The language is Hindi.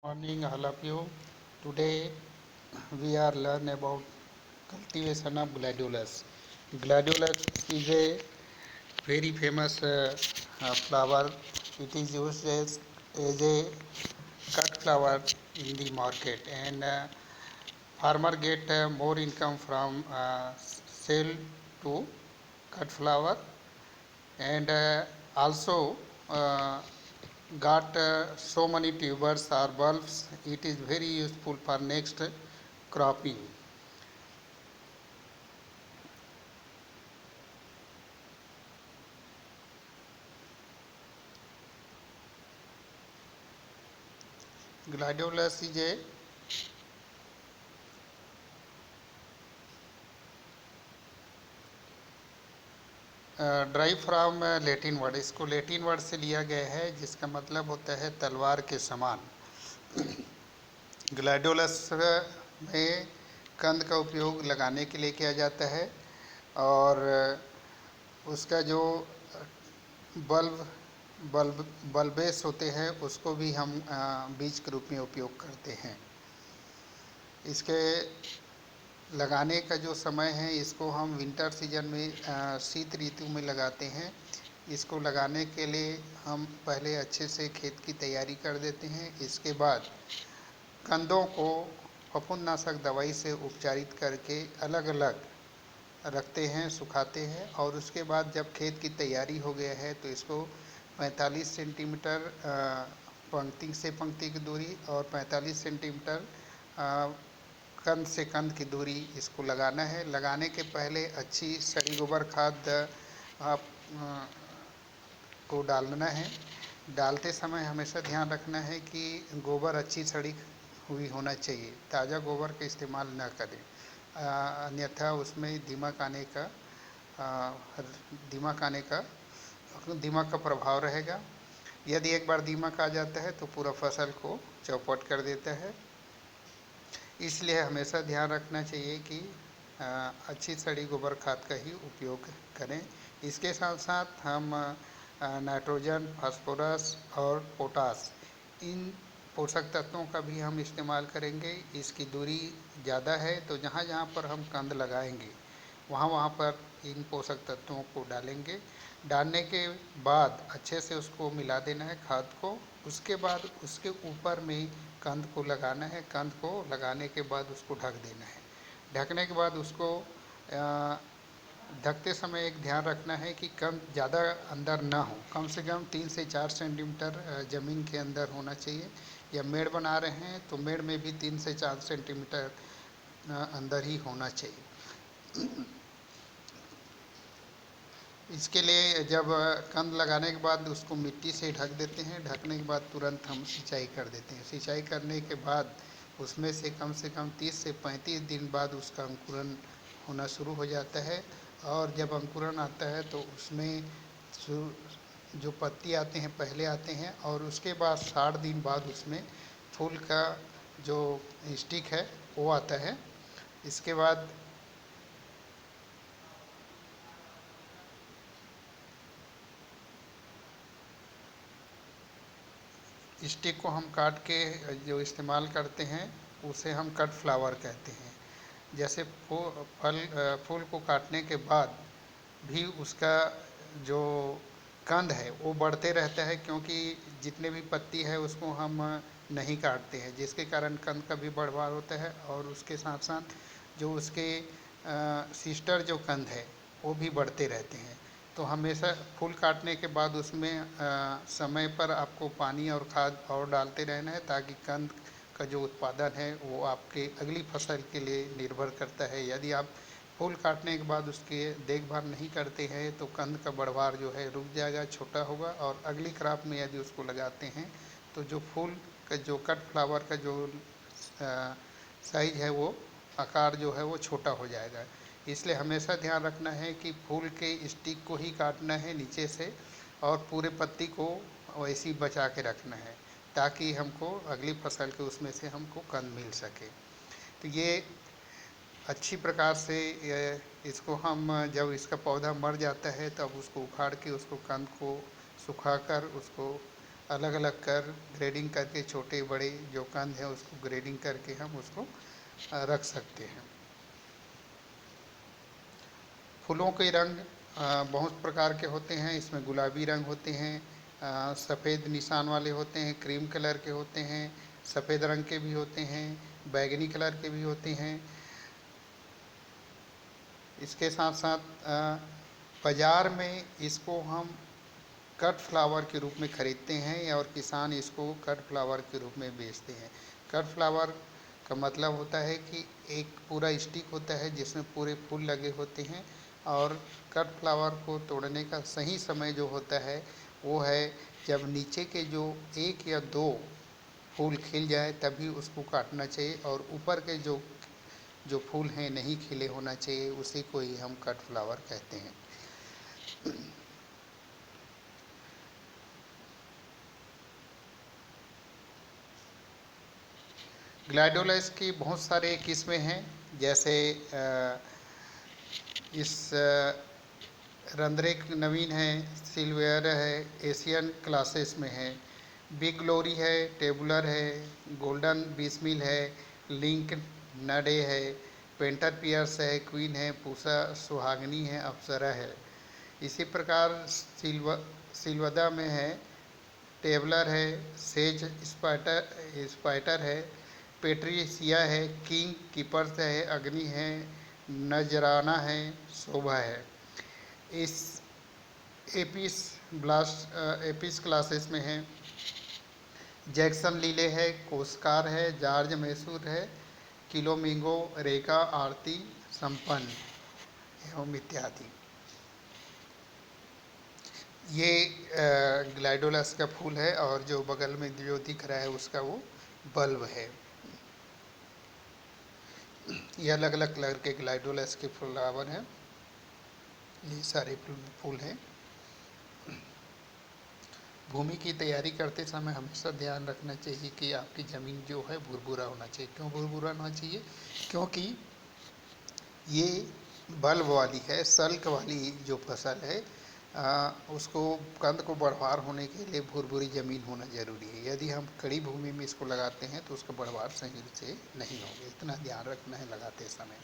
Morning, all of you. Today we are learn about cultivation of gladiolus. Gladiolus is a very famous flower. It is used as a cut flower in the market, and farmer get more income from sale to cut flower, and also uh, got so many tubers or bulbs. It is very useful for next cropping. Gladiolus is a dry from Latin word, इसको लैटिन वर्ड से लिया गया है जिसका मतलब होता है तलवार के समान। ग्लैडियोलस में कंद का उपयोग लगाने के लिए किया जाता है, और उसका जो बल्ब बल्ब बल्बेस होते हैं उसको भी हम बीज के रूप में उपयोग करते हैं। इसके लगाने का जो समय है, इसको हम विंटर सीजन में शीत ऋतु में लगाते हैं। इसको लगाने के लिए हम पहले अच्छे से खेत की तैयारी कर देते हैं। इसके बाद कंदों को फफूंदनाशक दवाई से उपचारित करके अलग अलग रखते हैं, सुखाते हैं, और उसके बाद जब खेत की तैयारी हो गया है तो इसको 45 सेंटीमीटर पंक्ति से पंक्ति की दूरी और 45 सेंटीमीटर कंद से कंद की दूरी इसको लगाना है। लगाने के पहले अच्छी सड़ी गोबर खाद आप को डालना है। डालते समय हमेशा ध्यान रखना है कि गोबर अच्छी सड़ी हुई होना चाहिए, ताज़ा गोबर का इस्तेमाल न करें, अन्यथा उसमें दीमक का प्रभाव रहेगा। यदि एक बार दीमक आ जाता है तो पूरा फसल को चौपट कर देता है। इसलिए हमेशा ध्यान रखना चाहिए कि अच्छी सड़ी गोबर खाद का ही उपयोग करें। इसके साथ साथ हम नाइट्रोजन, फास्फोरस और पोटास, इन पोषक तत्वों का भी हम इस्तेमाल करेंगे। इसकी दूरी ज़्यादा है तो जहाँ जहाँ पर हम कंद लगाएंगे वहाँ वहाँ पर इन पोषक तत्वों को डालेंगे। डालने के बाद अच्छे से उसको मिला देना है खाद को। उसके बाद उसके ऊपर में कंद को लगाना है। कंद को लगाने के बाद उसको ढक देना है। ढकने के बाद उसको ढकते समय एक ध्यान रखना है कि कंद ज़्यादा अंदर ना हो, कम से कम 3 से 4 सेंटीमीटर ज़मीन के अंदर होना चाहिए। या मेड़ बना रहे हैं तो मेड़ में भी 3 से 4 सेंटीमीटर अंदर ही होना चाहिए। इसके लिए जब कंद लगाने के बाद उसको मिट्टी से ढक देते हैं। ढकने के बाद तुरंत हम सिंचाई कर देते हैं। सिंचाई करने के बाद उसमें से कम 30 से 35 दिन बाद उसका अंकुरन होना शुरू हो जाता है। और जब अंकुरन आता है तो उसमें जो पत्ती आते हैं पहले आते हैं, और उसके बाद 60 दिन बाद उसमें फूल का जो स्टिक है वो आता है। इसके बाद स्टिक को हम काट के जो इस्तेमाल करते हैं उसे हम कट फ्लावर कहते हैं। जैसे फूल को काटने के बाद भी उसका जो कंद है वो बढ़ते रहता है, क्योंकि जितने भी पत्ती है उसको हम नहीं काटते हैं, जिसके कारण कंद का भी बढ़वार होता है। और उसके साथ साथ जो उसके सिस्टर जो कंद है वो भी बढ़ते रहते हैं। तो हमेशा फूल काटने के बाद उसमें समय पर आपको पानी और खाद और डालते रहना है, ताकि कंद का जो उत्पादन है वो आपके अगली फसल के लिए निर्भर करता है। यदि आप फूल काटने के बाद उसकी देखभाल नहीं करते हैं तो कंद का बढ़वार जो है रुक जाएगा, छोटा होगा, और अगली क्रॉप में यदि उसको लगाते हैं तो जो फूल का जो कट फ्लावर का जो साइज है वो आकार जो है वो छोटा हो जाएगा। इसलिए हमेशा ध्यान रखना है कि फूल के स्टिक को ही काटना है नीचे से, और पूरे पत्ती को वैसे ही बचा के रखना है, ताकि हमको अगली फसल के उसमें से हमको कंद मिल सके। तो ये अच्छी प्रकार से इसको हम जब इसका पौधा मर जाता है तब उसको उखाड़ के उसको कंद को सुखाकर उसको अलग अलग कर ग्रेडिंग करके छोटे बड़े जो कंद हैं उसको ग्रेडिंग करके हम उसको रख सकते हैं। फूलों के रंग बहुत प्रकार के होते हैं। इसमें गुलाबी रंग होते हैं, सफ़ेद निशान वाले होते हैं, क्रीम कलर के होते हैं, सफ़ेद रंग के भी होते हैं, बैगनी कलर के भी होते हैं। इसके साथ साथ बाज़ार में इसको हम कट फ्लावर के रूप में खरीदते हैं और किसान इसको कट फ्लावर के रूप में बेचते हैं। कट फ्लावर का मतलब होता है कि एक पूरा स्टिक होता है जिसमें पूरे फूल लगे होते हैं, और कट फ्लावर को तोड़ने का सही समय जो होता है वो है जब नीचे के जो एक या दो फूल खिल जाए तभी उसको काटना चाहिए, और ऊपर के जो जो फूल हैं नहीं खिले होना चाहिए, उसी को ही हम कट फ्लावर कहते हैं। ग्लैडोलस की बहुत सारे किस्में हैं, जैसे इस रंद्रिक नवीन है, सिल्वर है, एशियन क्लासेस में है, बिग ग्लोरी है, टेबुलर है, गोल्डन बिस्मिल है, लिंक नडे है, पेंटर पियर्स है, क्वीन है, पूसा सुहागनी है, अप्सरा है। इसी प्रकार सिल्वदा में है, टेबलर है, सेज स्पाइटर है, पेट्रिसिया है, किंग कीपर्स है, अग्नि है, नजराना है, शोभा है। इस एपिस क्लासेस में है, जैक्सन लीले है, कोस्कार है, जॉर्ज मैसूर है, किलोमिंगो, रेखा, आरती, संपन्न एवं इत्यादि। ये ग्लैडोलस का फूल है, और जो बगल में जो दिख रहा है उसका वो बल्ब है। ये अलग अलग कलर के ग्लैडोलस के फ्लावर हैं। ये सारे फूल हैं। भूमि की तैयारी करते समय हमेशा ध्यान रखना चाहिए कि आपकी ज़मीन जो है भुरभुरा होना चाहिए। क्यों भुरभुरा होना चाहिए? क्योंकि ये बल्ब वाली है, सल्क वाली जो फसल है, उसको कंद को बढ़वार होने के लिए भुरभुरी ज़मीन होना ज़रूरी है। यदि हम कड़ी भूमि में इसको लगाते हैं तो उसका बढ़वार सही से नहीं होगा। इतना ध्यान रखना है लगाते समय।